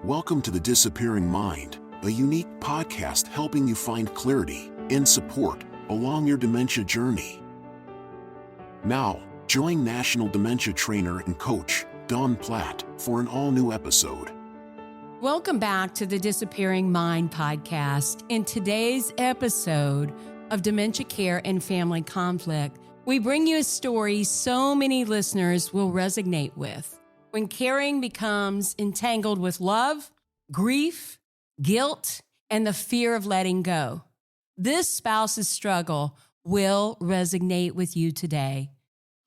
Welcome to The Disappearing Mind, a unique podcast helping you find clarity and support along your dementia journey. Now, join National Dementia Trainer and Coach Dawn Platt for an all-new episode. Welcome back to the Disappearing Mind podcast. In today's episode of Dementia Care and Family Conflict, we bring you a story so many listeners will resonate with. When caring becomes entangled with love, grief, guilt, and the fear of letting go, this spouse's struggle will resonate with you today.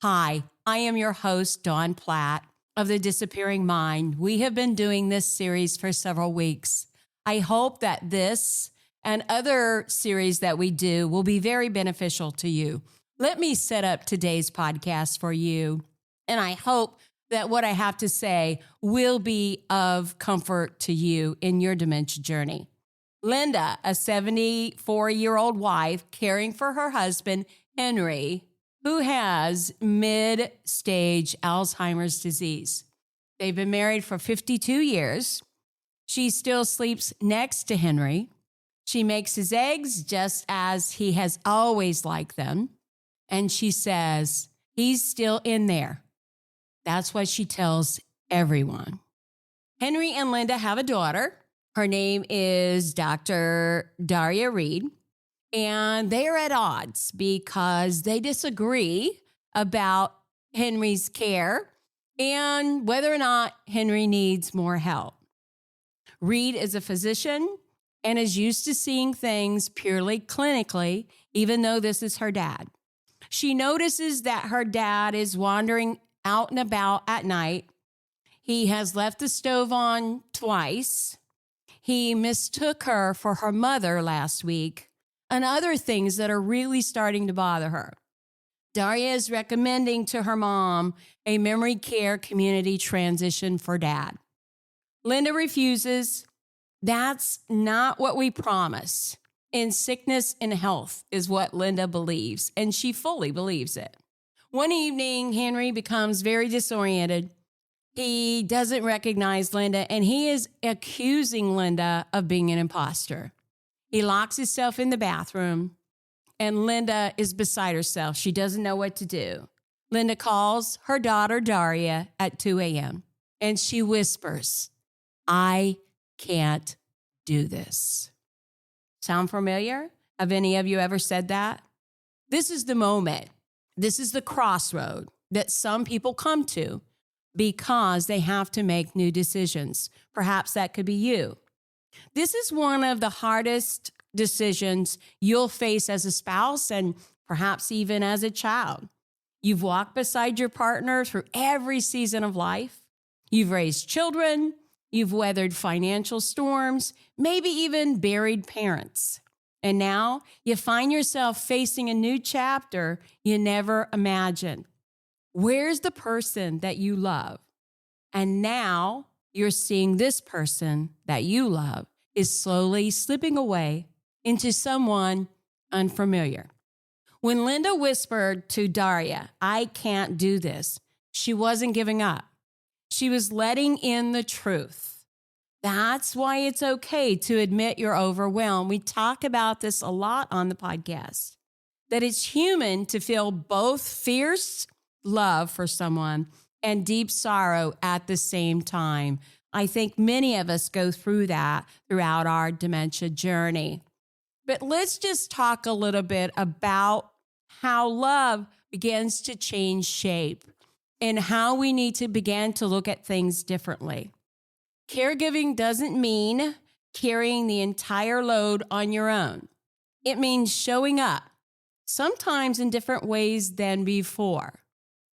Hi, I am your host, Dawn Platt of the Disappearing Mind. We have been doing this series for several weeks. I hope that this and other series that we do will be very beneficial to you. Let me set up today's podcast for you, and I hope that what I have to say will be of comfort to you in your dementia journey. Linda, a 74-year-old wife caring for her husband, Henry, who has mid-stage Alzheimer's disease. They've been married for 52 years. She still sleeps next to Henry. She makes his eggs just as he has always liked them. And she says, he's still in there. That's what she tells everyone. Henry and Linda have a daughter. Her name is Dr. Daria Reed. And they are at odds because they disagree about Henry's care and whether or not Henry needs more help. Reed is a physician and is used to seeing things purely clinically, even though this is her dad. She notices that her dad is wandering out and about at night. He has left the stove on twice. He mistook her for her mother last week, and other things that are really starting to bother her. Daria is recommending to her mom a memory care community transition for dad. Linda refuses. That's not what we promise. In sickness and health is what Linda believes, and she fully believes it. One evening, Henry becomes very disoriented. He doesn't recognize Linda, and he is accusing Linda of being an imposter. He locks himself in the bathroom, and Linda is beside herself. She doesn't know what to do. Linda calls her daughter, Daria, at 2 a.m., and she whispers, "I can't do this." Sound familiar? Have any of you ever said that? This is the moment. This is the crossroad that some people come to because they have to make new decisions. Perhaps that could be you. This is one of the hardest decisions you'll face as a spouse and perhaps even as a child. You've walked beside your partner through every season of life. You've raised children. You've weathered financial storms, maybe even buried parents. And now you find yourself facing a new chapter you never imagined. Where's the person that you love? And now you're seeing this person that you love is slowly slipping away into someone unfamiliar. When Linda whispered to Daria, "I can't do this," she wasn't giving up. She was letting in the truth. That's why it's okay to admit you're overwhelmed. We talk about this a lot on the podcast, that it's human to feel both fierce love for someone and deep sorrow at the same time. I think many of us go through that throughout our dementia journey. But let's just talk a little bit about how love begins to change shape and how we need to begin to look at things differently. Caregiving doesn't mean carrying the entire load on your own. It means showing up, sometimes in different ways than before,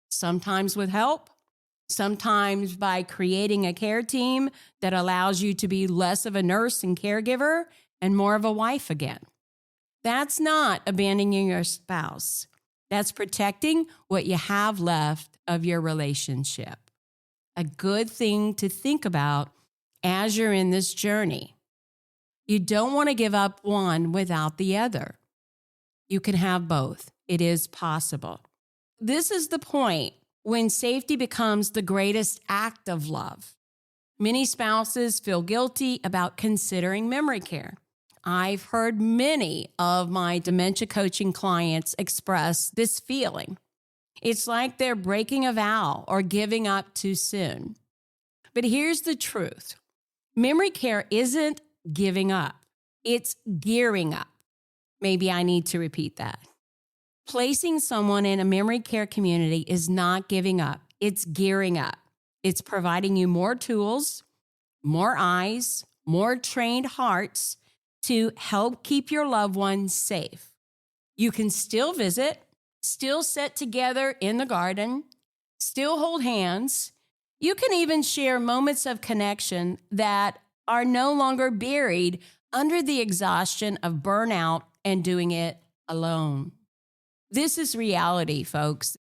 sometimes with help, sometimes by creating a care team that allows you to be less of a nurse and caregiver and more of a wife again. That's not abandoning your spouse. That's protecting what you have left of your relationship. A good thing to think about as you're in this journey. You don't want to give up one without the other. You can have both. It is possible. This is the point when safety becomes the greatest act of love. Many spouses feel guilty about considering memory care. I've heard many of my dementia coaching clients express this feeling. It's like they're breaking a vow or giving up too soon. But here's the truth. Memory care isn't giving up. It's gearing up. Maybe I need to repeat that. Placing someone in a memory care community is not giving up. It's gearing up. It's providing you more tools, more eyes, more trained hearts to help keep your loved ones safe. You can still visit, still sit together in the garden, still hold hands. You can even share moments of connection that are no longer buried under the exhaustion of burnout and doing it alone. This is reality, folks.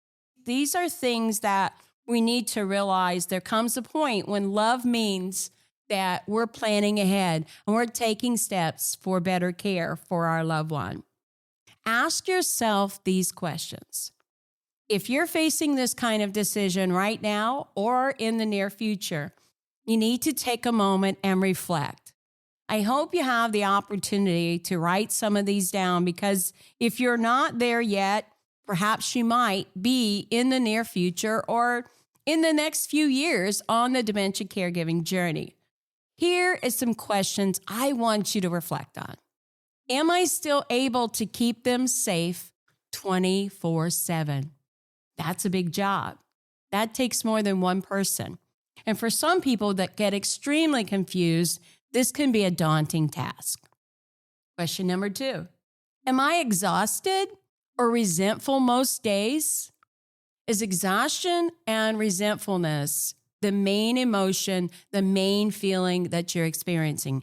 These are things that we need to realize. There comes a point when love means that we're planning ahead and we're taking steps for better care for our loved one. Ask yourself these questions. If you're facing this kind of decision right now or in the near future, you need to take a moment and reflect. I hope you have the opportunity to write some of these down, because if you're not there yet, perhaps you might be in the near future or in the next few years on the dementia caregiving journey. Here is some questions I want you to reflect on. Am I still able to keep them safe 24/7? That's a big job. That takes more than one person. And for some people that get extremely confused, this can be a daunting task. Question number 2. Am I exhausted or resentful most days? Is exhaustion and resentfulness the main emotion, the main feeling that you're experiencing?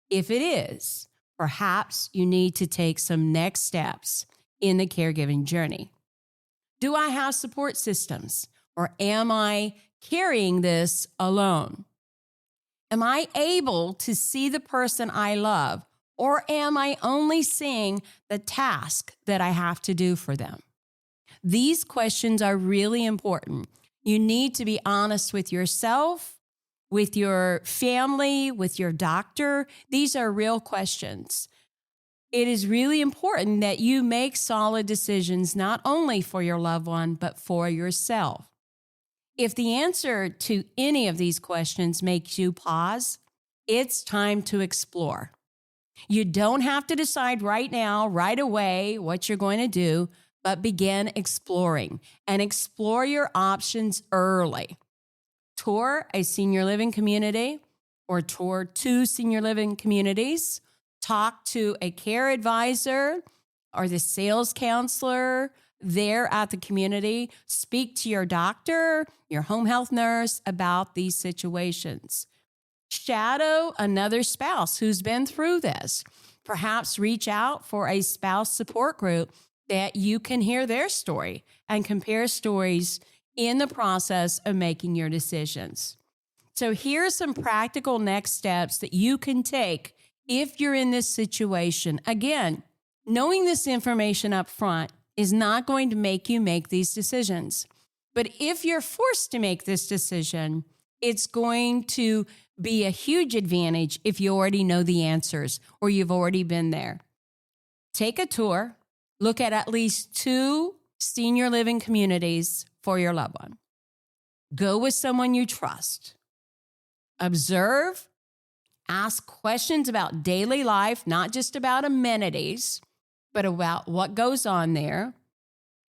If it is, perhaps you need to take some next steps in the caregiving journey. Do I have support systems, or am I carrying this alone? Am I able to see the person I love, or am I only seeing the task that I have to do for them? These questions are really important. You need to be honest with yourself, with your family, with your doctor. These are real questions. It is really important that you make solid decisions, not only for your loved one, but for yourself. If the answer to any of these questions makes you pause, it's time to explore. You don't have to decide right now, right away, what you're going to do, but begin exploring and explore your options early. Tour a senior living community or tour 2 senior living communities. Talk to a care advisor or the sales counselor there at the community. Speak to your doctor, your home health nurse about these situations. Shadow another spouse who's been through this. Perhaps reach out for a spouse support group that you can hear their story and compare stories in the process of making your decisions. So here are some practical next steps that you can take if you're in this situation. Again, knowing this information up front is not going to make you make these decisions. But if you're forced to make this decision, it's going to be a huge advantage if you already know the answers or you've already been there. Take a tour. Look at least 2 senior living communities for your loved one. Go with someone you trust. Observe. Ask questions about daily life, not just about amenities, but about what goes on there.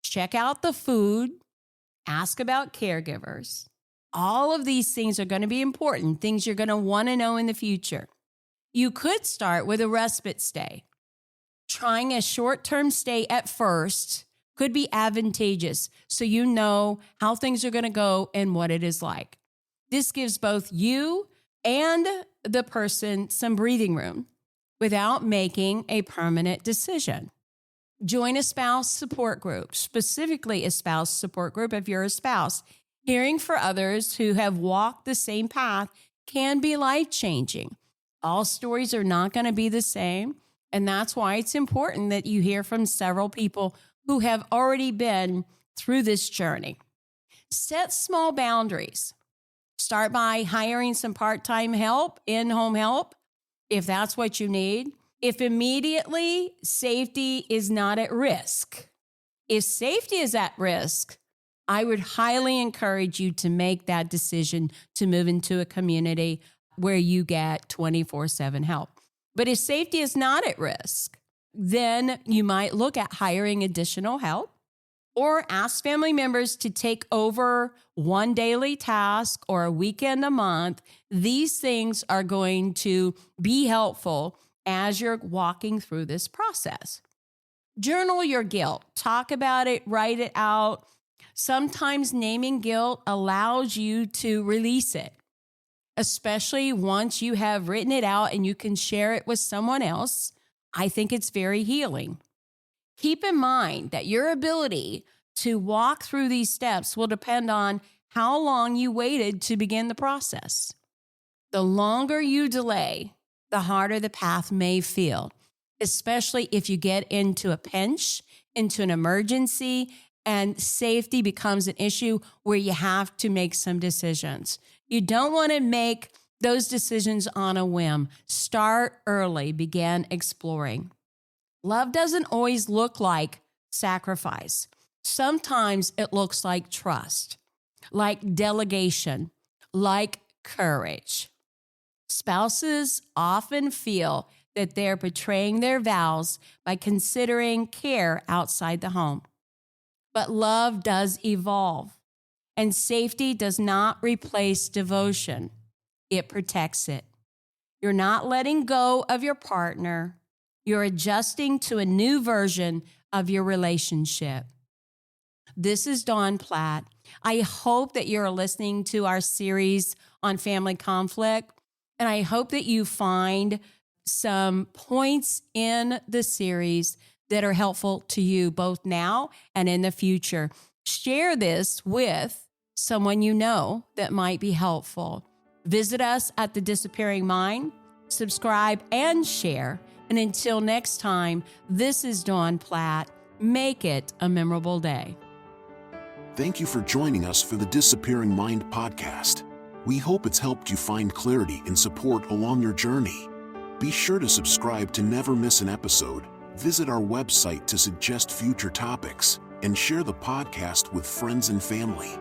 Check out the food. Ask about caregivers. All of these things are going to be important, things you're going to want to know in the future. You could start with a respite stay. Trying a short-term stay at first could be advantageous, so you know how things are going to go and what it is like. This gives both you and the person some breathing room without making a permanent decision. Join a spouse support group, specifically a spouse support group if you're a spouse. Hearing for others who have walked the same path can be life-changing. All stories are not going to be the same, and that's why it's important that you hear from several people who have already been through this journey. Set small boundaries. Start by hiring some part-time help, in-home help, if that's what you need. If immediately safety is not at risk, if safety is at risk, I would highly encourage you to make that decision to move into a community where you get 24/7 help. But if safety is not at risk, then you might look at hiring additional help or ask family members to take over one daily task or a weekend a month. These things are going to be helpful as you're walking through this process. Journal your guilt. Talk about it, write it out. Sometimes naming guilt allows you to release it, especially once you have written it out and you can share it with someone else. I think it's very healing. Keep in mind that your ability to walk through these steps will depend on how long you waited to begin the process. The longer you delay, the harder the path may feel, especially if you get into a pinch, into an emergency, and safety becomes an issue where you have to make some decisions. You don't want to make those decisions on a whim. Start early, begin exploring. Love doesn't always look like sacrifice. Sometimes it looks like trust, like delegation, like courage. Spouses often feel that they're betraying their vows by considering care outside the home. But love does evolve, and safety does not replace devotion. It protects it. You're not letting go of your partner. You're adjusting to a new version of your relationship. This is Dawn Platt. I hope that you're listening to our series on family conflict, and I hope that you find some points in the series that are helpful to you both now and in the future. Share this with someone you know that might be helpful. Visit us at The Disappearing Mind, subscribe and share. And until next time, this is Dawn Platt. Make it a memorable day. Thank you for joining us for the Disappearing Mind podcast. We hope it's helped you find clarity and support along your journey. Be sure to subscribe to never miss an episode, visit our website to suggest future topics, and share the podcast with friends and family.